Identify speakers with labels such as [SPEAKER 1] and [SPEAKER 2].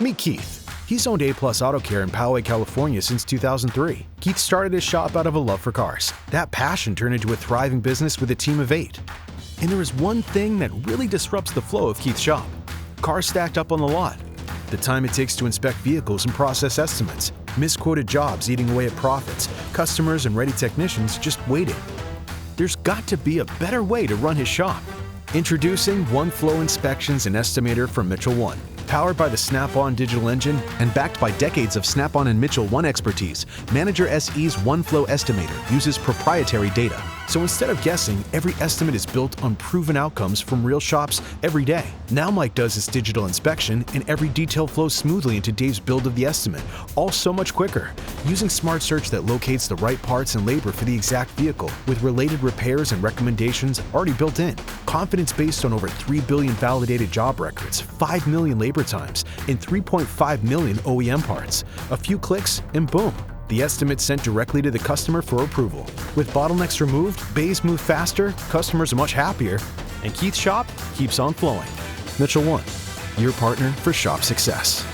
[SPEAKER 1] Meet Keith. He's owned A Autocare in Poway, California since 2003. Keith started his shop out of a love for cars. That passion turned into a thriving business with a team of 8. And there is one thing that really disrupts the flow of Keith's shop. Cars stacked up on the lot. The time it takes to inspect vehicles and process estimates. Misquoted jobs eating away at profits. Customers and ready technicians just waiting. There's got to be a better way to run his shop. Introducing OneFlow Inspections and Estimator from Mitchell 1. Powered by the Snap-on digital engine and backed by decades of Snap-on and Mitchell 1 expertise, Manager SE's OneFlow Estimator uses proprietary data. So instead of guessing, every estimate is built on proven outcomes from real shops every day. Now Mike does his digital inspection and every detail flows smoothly into Dave's build of the estimate, all so much quicker. Using Smart Search that locates the right parts and labor for the exact vehicle with related repairs and recommendations already built in. Confidence based on over 3 billion validated job records, 5 million labor times, and 3.5 million OEM parts. A few clicks and boom, the estimate's sent directly to the customer for approval. With bottlenecks removed, bays move faster, customers are much happier, and Keith's shop keeps on flowing. Mitchell 1, your partner for shop success.